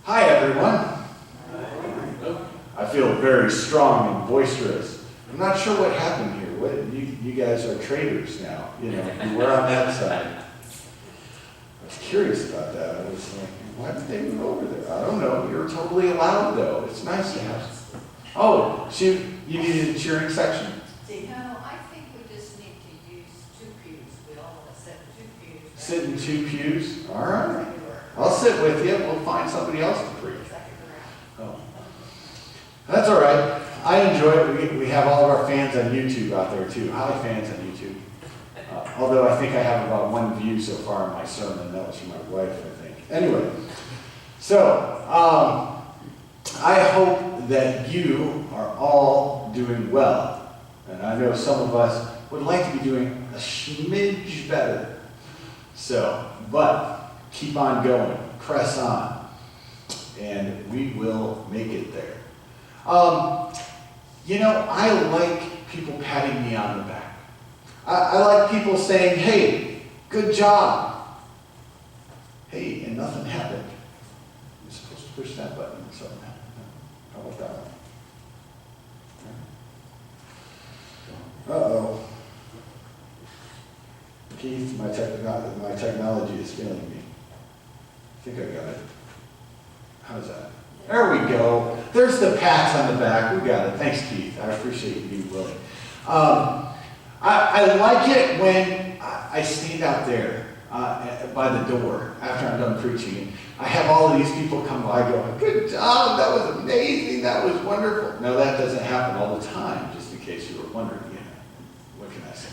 Hi, everyone. I feel very strong and boisterous. I'm not sure what happened here. You guys are traitors now. You were on that side. I was curious about that. I was like, why did they move over there? I don't know. You're totally allowed, though. It's nice to have. Oh, you needed a cheering section? No, I think we just need to use 2 pews. We all want to sit in 2 pews. Sit in 2 pews? All right. I'll sit with you. We'll find somebody else to preach. Oh. That's all right. I enjoy it. We have all of our fans on YouTube out there, too. Hi, fans on YouTube. Although I think I have about 1 view so far in my sermon. That was from my wife, I think. Anyway, so I hope that you are all doing well. And I know some of us would like to be doing a smidge better. So, but keep on going. Press on. And we will make it there. I like people patting me on the back. I like people saying, hey, good job. Hey, and nothing happened. You're supposed to push that button and something happened. How about that one? Uh-oh. Keith, my technology is failing me. I think I got it. How's that? There we go. There's the pats on the back. We got it. Thanks, Keith. I appreciate you being willing. I like it when I stand out there by the door after I'm done preaching. And I have all of these people come by going, good job, that was amazing, that was wonderful. No, that doesn't happen all the time, just in case you were wondering. What can I say?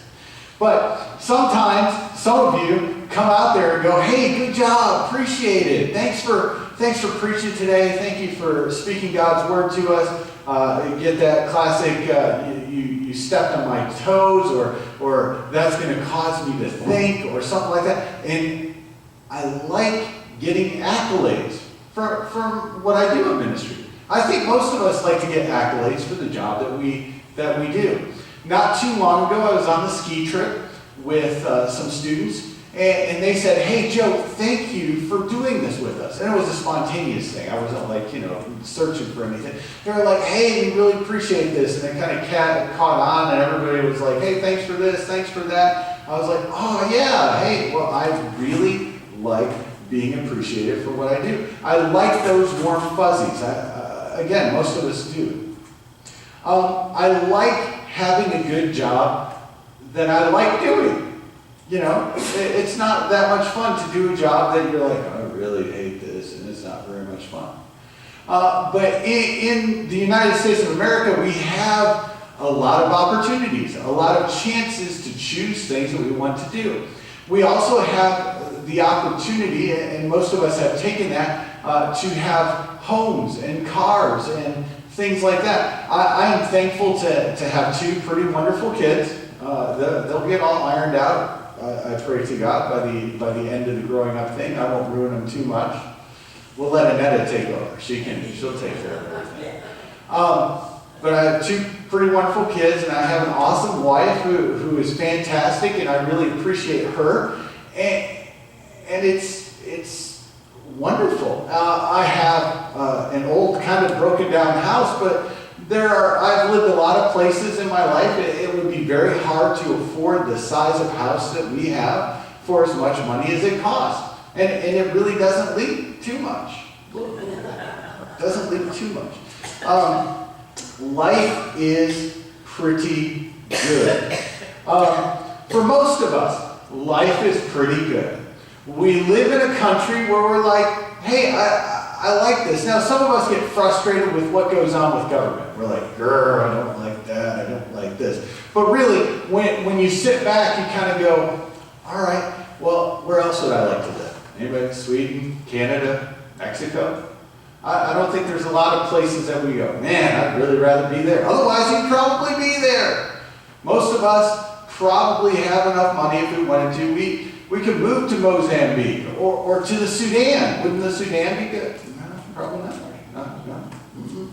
But sometimes some of you come out there and go, hey, good job, appreciate it. Thanks for preaching today. Thank you for speaking God's word to us. Get that classic, you stepped on my toes, or that's going to cause me to think, or something like that. And I like getting accolades from what I do in ministry. I think most of us like to get accolades for the job that we do. Not too long ago, I was on the ski trip with some students. And they said, hey, Joe, thank you for doing this with us. And it was a spontaneous thing. I wasn't searching for anything. They were like, hey, we really appreciate this. And they kind of caught on, and everybody was like, hey, thanks for this, thanks for that. I was like, oh, yeah, hey, well, I really like being appreciated for what I do. I like those warm fuzzies. Again, most of us do. I like having a good job that I like doing. It's not that much fun to do a job that you're like, I really hate this, and it's not very much fun. But in the United States of America, we have a lot of opportunities, a lot of chances to choose things that we want to do. We also have the opportunity, and most of us have taken that, to have homes and cars and things like that. I am thankful to have 2 pretty wonderful kids. They'll get all ironed out. I pray to God by the end of the growing up thing. I won't ruin them too much. We'll let Annetta take over. She'll take care of everything. But I have 2 pretty wonderful kids, and I have an awesome wife who is fantastic, and I really appreciate her. And it's wonderful. I have an old kind of broken down house, but I've lived a lot of places in my life. It would be very hard to afford the size of house that we have for as much money as it costs. And it really doesn't leak too much. Doesn't leak too much. Life is pretty good. For most of us, life is pretty good. We live in a country where we're like, hey, I like this. Now, some of us get frustrated with what goes on with government. We're like, grr, I don't like that, I don't like this. But really, when you sit back, you kind of go, all right, well, where else would I like to live? Anybody? Sweden, Canada, Mexico? I don't think there's a lot of places that we go, man, I'd really rather be there. Otherwise, you'd probably be there. Most of us probably have enough money if we wanted to. We could move to Mozambique or to the Sudan. Wouldn't the Sudan be good? No, probably not. No. Mm-hmm.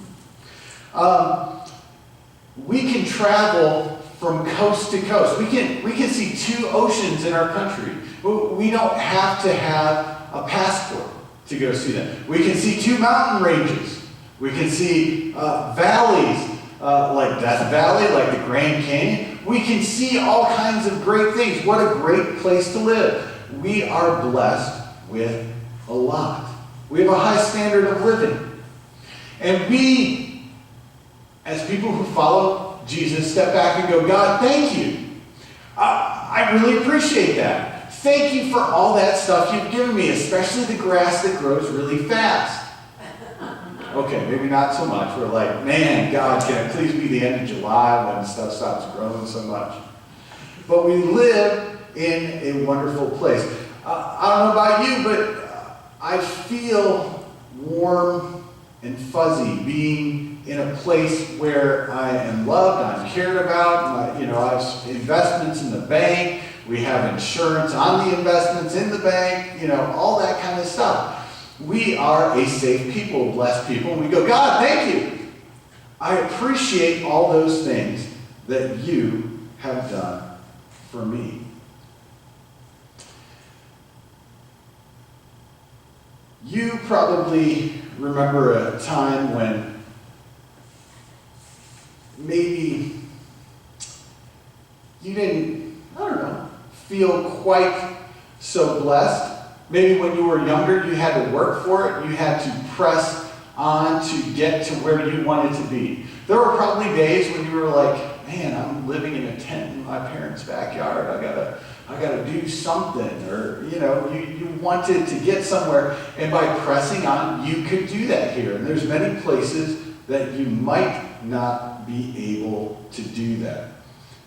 We can travel from coast to coast. We can see 2 oceans in our country. We don't have to have a passport to go see them. We can see 2 mountain ranges. We can see valleys like Death Valley, like the Grand Canyon. We can see all kinds of great things. What a great place to live. We are blessed with a lot. We have a high standard of living. And we, as people who follow Jesus, step back and go, God, thank you. I really appreciate that. Thank you for all that stuff you've given me, especially the grass that grows really fast. Okay, maybe not so much. We're like, man, God, can it please be the end of July when stuff stops growing so much? But we live in a wonderful place. I don't know about you, but I feel warm and fuzzy being in a place where I am loved, I'm cared about. I have investments in the bank. We have insurance on the investments in the bank, all that kind of stuff. We are a safe people, blessed people. And we go, God, thank you. I appreciate all those things that you have done for me. You probably remember a time when maybe you didn't, feel quite so blessed. Maybe when you were younger, you had to work for it. You had to press on to get to where you wanted to be. There were probably days when you were like, man, I'm living in a tent in my parents' backyard. I gotta do something. Or, you wanted to get somewhere. And by pressing on, you could do that here. And there's many places that you might not be able to do that.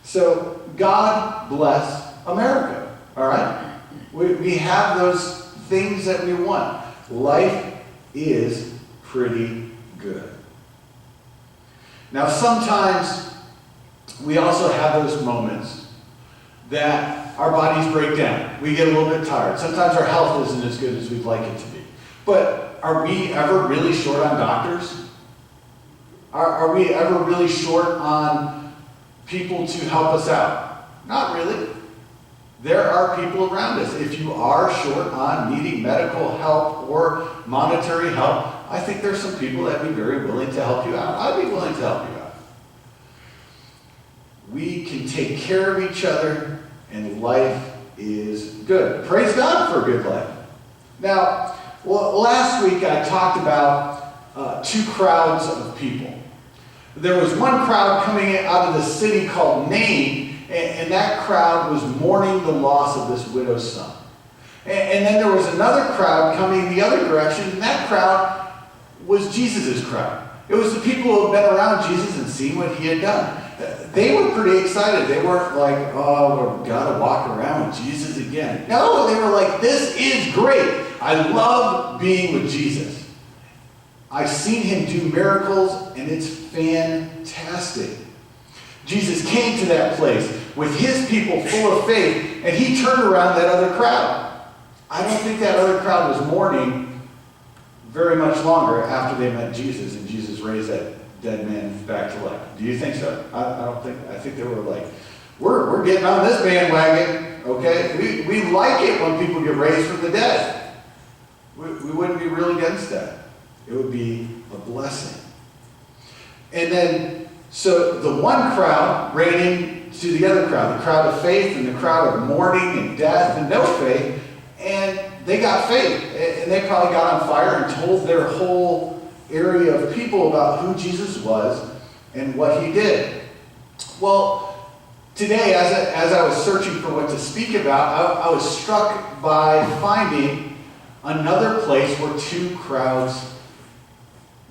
So God bless America, all right? We have those things that we want. Life is pretty good. Now, sometimes we also have those moments that our bodies break down. We get a little bit tired. Sometimes our health isn't as good as we'd like it to be. But are we ever really short on doctors? Are we ever really short on people to help us out? Not really. There are people around us. If you are short on needing medical help or monetary help, I think there's some people that would be very willing to help you out. I'd be willing to help you out. We can take care of each other, and life is good. Praise God for a good life. Now, last week I talked about 2 crowds of people. There was one crowd coming out of the city called Nain, and that crowd was mourning the loss of this widow's son. And then there was another crowd coming the other direction, and that crowd was Jesus' crowd. It was the people who had been around Jesus and seen what he had done. They were pretty excited. They weren't like, oh, we've got to walk around with Jesus again. No, they were like, this is great. I love being with Jesus. I've seen him do miracles, and it's fantastic. Jesus came to that place with his people full of faith, and he turned around that other crowd. I don't think that other crowd was mourning very much longer after they met Jesus, and Jesus raised that dead man back to life. Do you think so? I think they were like, we're getting on this bandwagon, okay? We like it when people get raised from the dead. We wouldn't be real against that. It would be a blessing. And then, so the one crowd ran into the other crowd, the crowd of faith and the crowd of mourning and death and no faith, and they got faith. And they probably got on fire and told their whole area of people about who Jesus was and what he did. Well, today, as I was searching for what to speak about, I was struck by finding another place where 2 crowds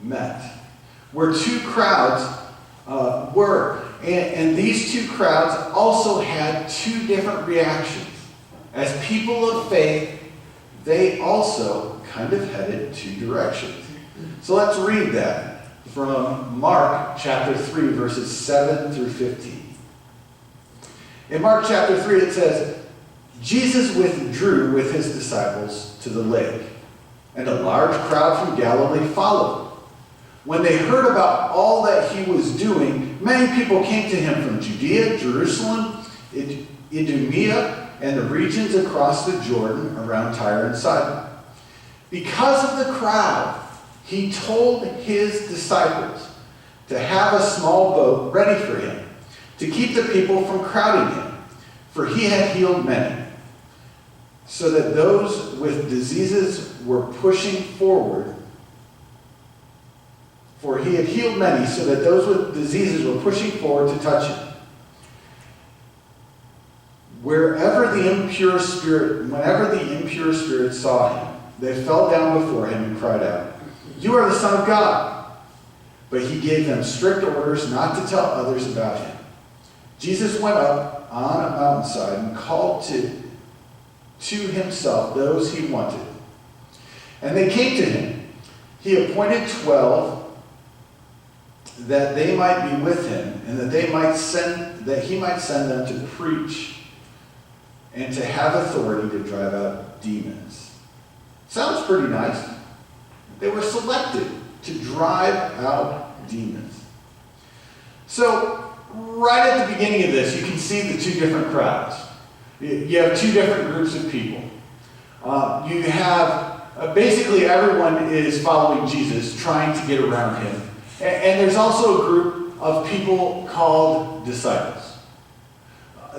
met, where 2 crowds were. And these 2 crowds also had 2 different reactions. As people of faith, they also kind of headed 2 directions. So let's read that from Mark chapter 3, verses 7 through 15. In Mark chapter 3, it says, Jesus withdrew with his disciples to the lake, and a large crowd from Galilee followed. When they heard about all that he was doing, many people came to him from Judea, Jerusalem, Idumea, and the regions across the Jordan around Tyre and Sidon. Because of the crowd, he told his disciples to have a small boat ready for him, to keep the people from crowding him, for he had healed many, so that those with diseases were pushing forward. For he had healed many, so that those with diseases were pushing forward to touch him. Whenever the impure spirit saw him, they fell down before him and cried out, "You are the Son of God." But he gave them strict orders not to tell others about him. Jesus went up on a mountainside and called to himself those he wanted. And they came to him. He appointed 12 that they might be with him, and that he might send them to preach and to have authority to drive out demons. Sounds pretty nice. They were selected to drive out demons. So, right at the beginning of this, you can see the two different crowds. You have two different groups of people. You have basically everyone is following Jesus, trying to get around him. And there's also a group of people called disciples.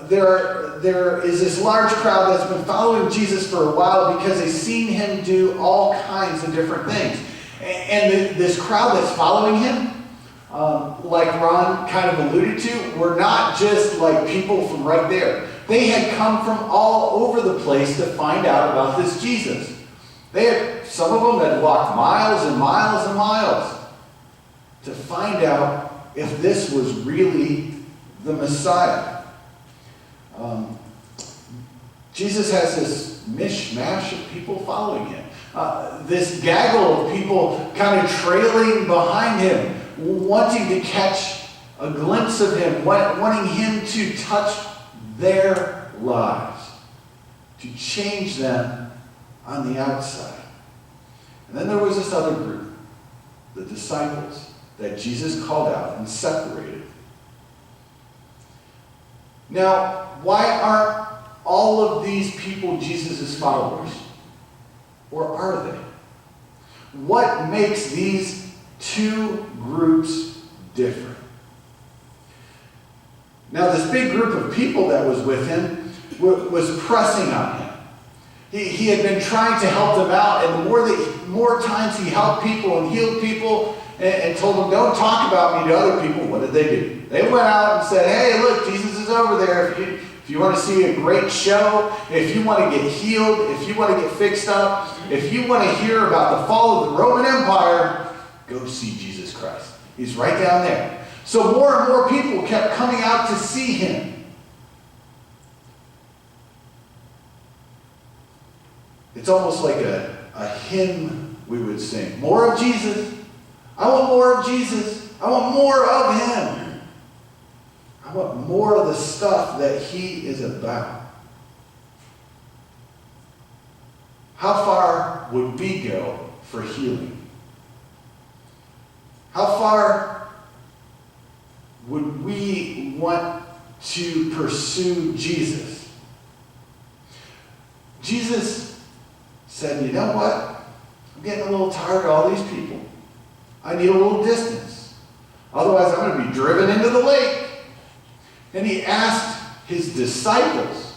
There is this large crowd that's been following Jesus for a while because they've seen him do all kinds of different things. And this crowd that's following him, like Ron kind of alluded to, were not just like people from right there. They had come from all over the place to find out about this Jesus. Some of them had walked miles and miles and miles to find out if this was really the Messiah. Jesus has this mishmash of people following him. This gaggle of people kind of trailing behind him, wanting to catch a glimpse of him, wanting him to touch their lives, to change them on the outside. And then there was this other group, the disciples, that Jesus called out and separated. Now, why aren't all of these people Jesus' followers? Or are they? What makes these two groups different? Now, this big group of people that was with him was pressing on him. He had been trying to help them out, and the more times he helped people and healed people and told them, "Don't talk about me to other people," what did they do? They went out and said, "Hey, look, Jesus is over there. If you want to see a great show, if you want to get healed, if you want to get fixed up, if you want to hear about the fall of the Roman Empire, go see Jesus Christ. He's right down there." So more and more people kept coming out to see him. It's almost like a hymn we would sing. More of Jesus. I want more of Jesus. I want more of him. I want more of the stuff that he is about. How far would we go for healing? How far would we want to pursue Jesus? Jesus said, "You know what? I'm getting a little tired of all these people. I need a little distance. Otherwise, I'm going to be driven into the lake." And he asked his disciples,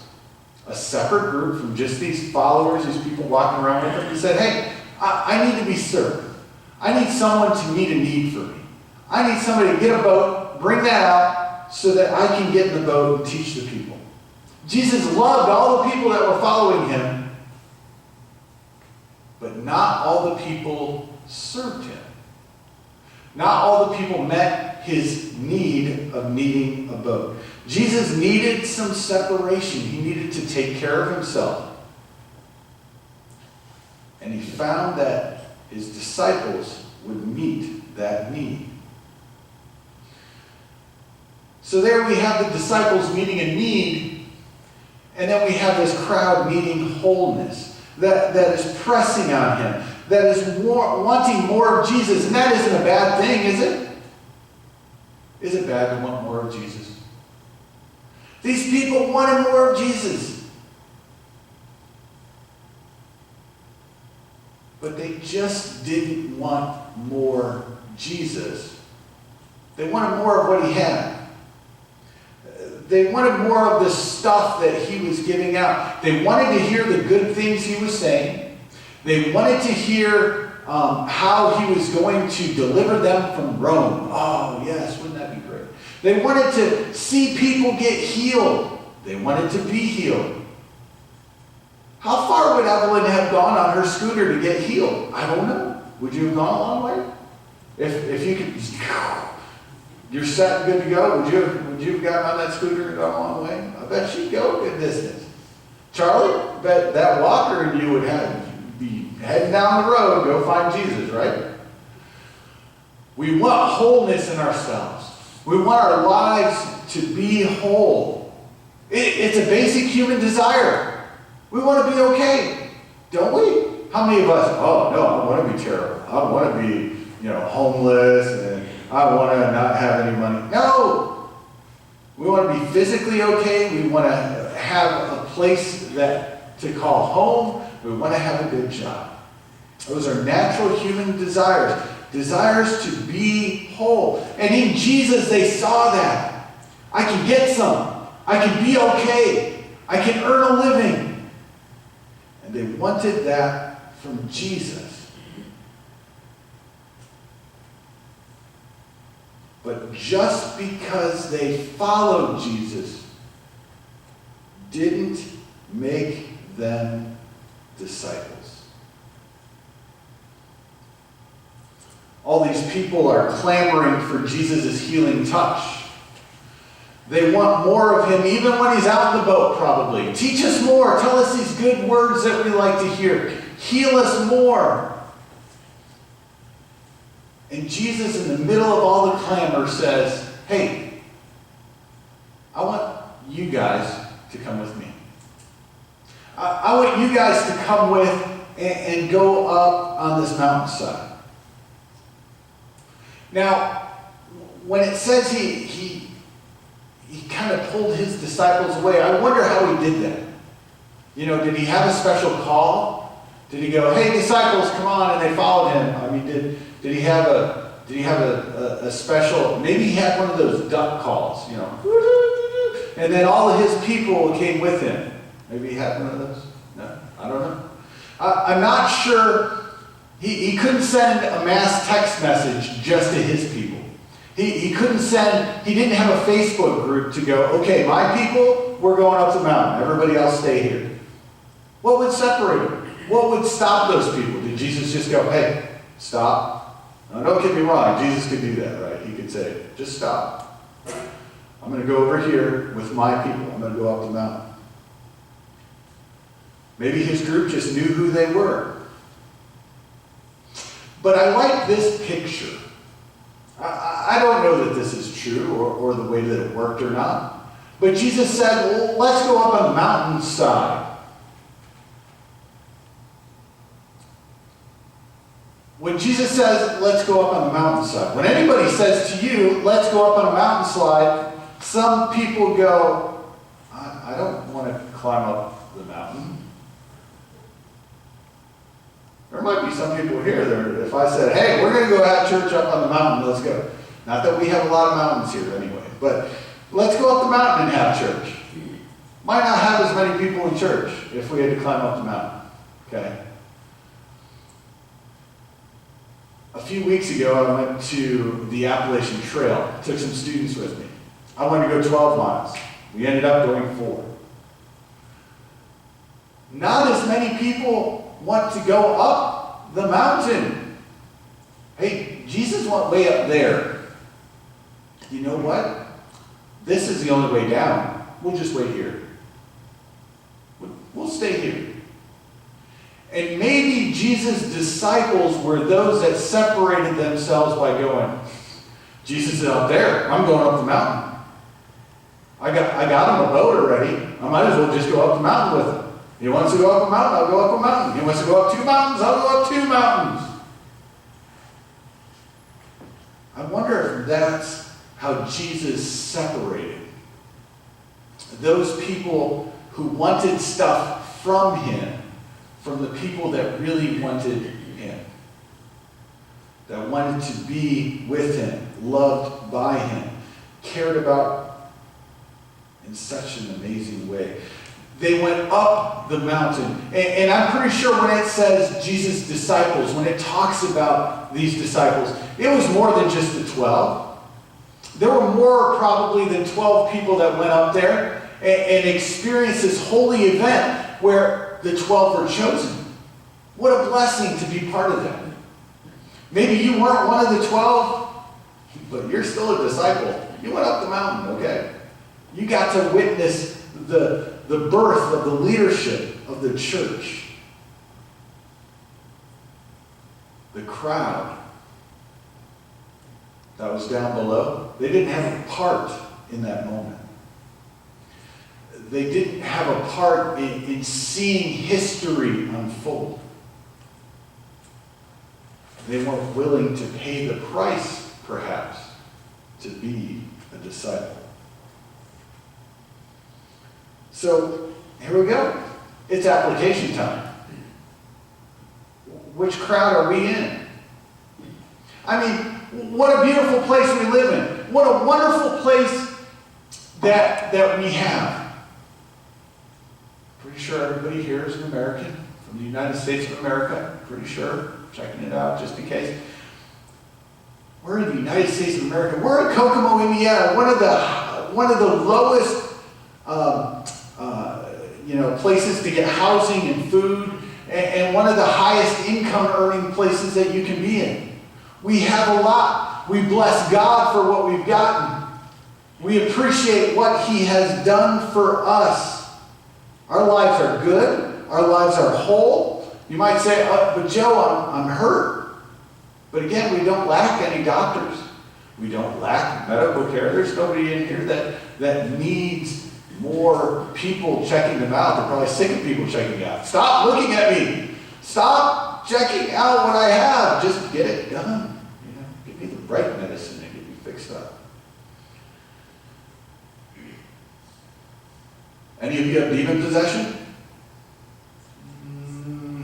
a separate group from just these followers, these people walking around with him, he said, "Hey, I need to be served. I need someone to meet a need for me. I need somebody to get a boat, bring that out, so that I can get in the boat and teach the people." Jesus loved all the people that were following him, but not all the people served him. Not all the people met his need of needing a boat. Jesus needed some separation. He needed to take care of himself. And he found that his disciples would meet that need. So there we have the disciples meeting a need, and then we have this crowd needing wholeness, that is pressing on him, that is wanting more of Jesus. And that isn't a bad thing, is it? Is it bad to want more of Jesus? These people wanted more of Jesus. But but they just didn't want more Jesus. They wanted more of what he had. They wanted more of the stuff that he was giving out. They wanted to hear the good things he was saying. They wanted to hear how he was going to deliver them from Rome. Oh, yes, wouldn't that be great? They wanted to see people get healed. They wanted to be healed. How far would Evelyn have gone on her scooter to get healed? I don't know. Would you have gone a long way? If you could, you're set and good to go, would you have gotten on that scooter and gone a long way? I bet she'd go a good distance. Charlie, I bet that walker and you would be heading down the road, go find Jesus, right? We want wholeness in ourselves. We want our lives to be whole. It's a basic human desire. We want to be okay, don't we? How many of us, oh no, I want to be terrible. I want to be, homeless, and I want to not have any money. No! We want to be physically okay. We want to have a place to call home. We want to have a good job. Those are natural human desires. Desires to be whole. And in Jesus, they saw that. I can get some. I can be okay. I can earn a living. And they wanted that from Jesus. But just because they followed Jesus didn't make them disciples. All these people are clamoring for Jesus' healing touch. They want more of him, even when he's out in the boat, probably. Teach us more. Tell us these good words that we like to hear. Heal us more. And Jesus, in the middle of all the clamor, says, hey, I want you guys to come with me. I want you guys to come with and go up on this mountainside. Now, when it says he kind of pulled his disciples away, I wonder how he did that. Did he have a special call? Did he go, hey, disciples, come on, and they followed him? I mean, did he have a special, maybe he had one of those duck calls, and then all of his people came with him. Maybe he had one of those? No, I don't know. I'm not sure. He couldn't send a mass text message just to his people. He didn't have a Facebook group to go, okay, my people, we're going up the mountain. Everybody else stay here. What would separate them? What would stop those people? Did Jesus just go, hey, stop? Now, don't get me wrong. Jesus could do that, right? He could say, just stop. I'm going to go over here with my people. I'm going to go up the mountain. Maybe his group just knew who they were. But I like this picture. I don't know that this is true or the way that it worked or not. But Jesus said, well, let's go up on the mountainside. When Jesus says, let's go up on the mountainside, when anybody says to you, let's go up on a mountainside, some people go, I don't want to climb up the mountain. There might be some people here that if I said, hey, we're going to go have church up on the mountain, let's go. Not that we have a lot of mountains here anyway, but let's go up the mountain and have church. Might not have as many people in church if we had to climb up the mountain. Okay? A few weeks ago, I went to the Appalachian Trail. Took some students with me. I wanted to go 12 miles. We ended up going 4. Not as many people want to go up the mountain. Hey, Jesus went way up there. You know what? This is the only way down. We'll just wait here. We'll stay here. And maybe Jesus' disciples were those that separated themselves by going, Jesus is up there. I'm going up the mountain. I got him a boat already. I might as well just go up the mountain with him. He wants to go up a mountain, I'll go up a mountain. He wants to go up 2 mountains, I'll go up 2 mountains. I wonder if that's how Jesus separated those people who wanted stuff from him from the people that really wanted him, that wanted to be with him, loved by him, cared about in such an amazing way. They went up the mountain. And I'm pretty sure when it says Jesus' disciples, when it talks about these disciples, it was more than just the 12. There were more probably than 12 people that went up there and experienced this holy event where the 12 were chosen. What a blessing to be part of that. Maybe you weren't one of the 12, but you're still a disciple. You went up the mountain, okay? You got to witness the birth of the leadership of the church. The crowd that was down below, they didn't have a part in that moment. They didn't have a part in seeing history unfold. They weren't willing to pay the price, perhaps, to be a disciple. So, here we go. It's application time. Which crowd are we in? I mean, what a beautiful place we live in. What a wonderful place that we have. Pretty sure everybody here is an American from the United States of America. Pretty sure. Checking it out just in case. We're in the United States of America. We're in Kokomo, Indiana, one of the lowest places to get housing and food, and one of the highest income earning places that you can be in. We have a lot. We bless God for what we've gotten. We appreciate what he has done for us. Our lives are good. Our lives are whole. You might say, but Joe, I'm hurt. But again, we don't lack any doctors. We don't lack medical care. There's nobody in here that needs more people checking them out. They're probably sick of people checking out. Stop looking at me. Stop checking out what I have. Just get it done. Give me the right medicine and get me fixed up. Any of you have demon possession?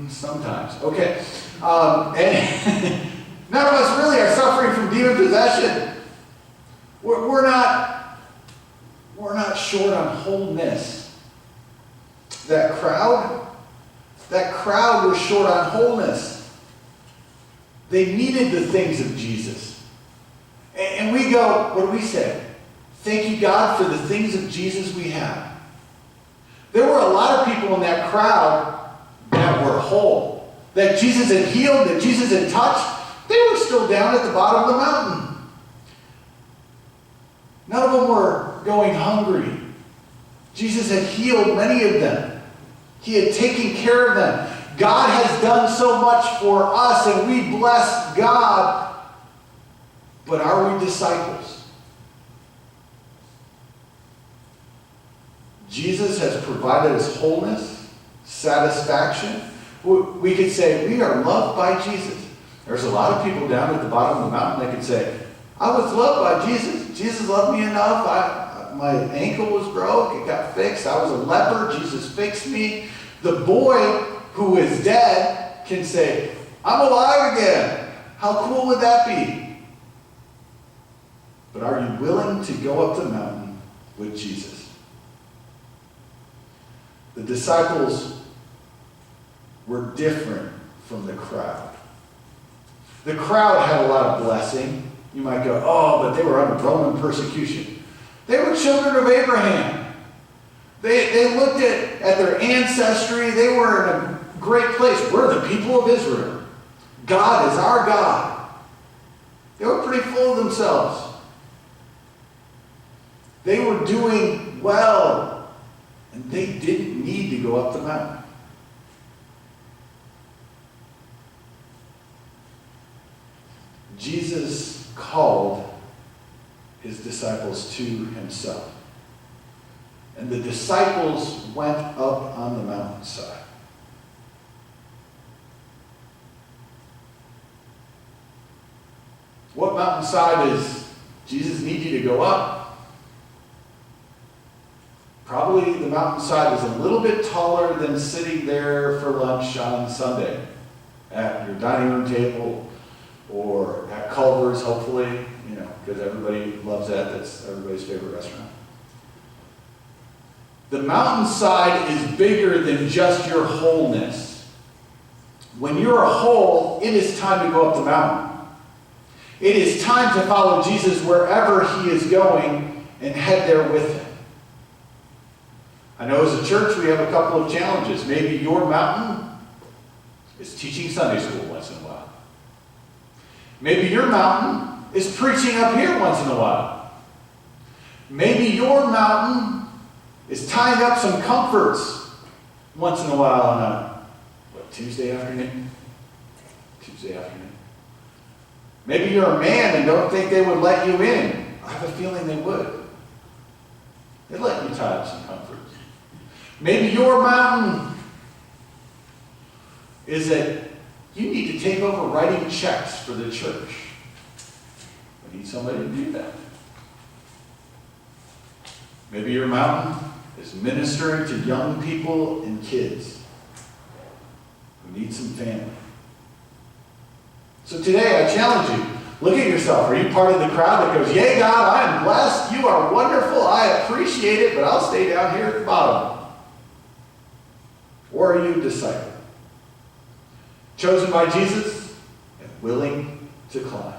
Sometimes. Okay. And none of us really are suffering from demon possession. We're not short on wholeness. That crowd was short on wholeness. They needed the things of Jesus. And we go, what do we say? Thank you, God, for the things of Jesus we have. There were a lot of people in that crowd that were whole, that Jesus had healed, that Jesus had touched. They were still down at the bottom of the mountain. None of them were going hungry. Jesus had healed many of them. He had taken care of them. God has done so much for us, and we bless God. But are we disciples? Jesus has provided us wholeness, satisfaction. We could say we are loved by Jesus. There's a lot of people down at the bottom of the mountain that could say, I was loved by Jesus. Jesus loved me enough. My ankle was broke. It got fixed. I was a leper. Jesus fixed me. The boy who is dead can say, I'm alive again. How cool would that be? But are you willing to go up the mountain with Jesus? The disciples were different from the crowd. The crowd had a lot of blessing. You might go, oh, but they were under Roman persecution. They were children of Abraham. They looked at their ancestry. They were in a great place. We're the people of Israel. God is our God. They were pretty full of themselves. They were doing well, and they didn't need to go up the mountain. Jesus called his disciples to himself. And the disciples went up on the mountainside. What mountainside does Jesus need you to go up? Probably the mountainside is a little bit taller than sitting there for lunch on Sunday at your dining room table or at Culver's, hopefully, because everybody loves that. That's everybody's favorite restaurant. The mountainside is bigger than just your wholeness. When you're a whole, it is time to go up the mountain. It is time to follow Jesus wherever he is going and head there with him. I know as a church we have a couple of challenges. Maybe your mountain is teaching Sunday school once in a while. Maybe your mountain is preaching up here once in a while. Maybe your mountain is tying up some comforts once in a while on a, Tuesday afternoon? Tuesday afternoon. Maybe you're a man and don't think they would let you in. I have a feeling they would. They'd let you tie up some comforts. Maybe your mountain is that you need to take over writing checks for the church. We need somebody to do that. Maybe your mountain is ministering to young people and kids who need some family. So today I challenge you, look at yourself. Are you part of the crowd that goes, yay God, I am blessed, you are wonderful, I appreciate it, but I'll stay down here at the bottom? Or are you a disciple? Chosen by Jesus and willing to climb?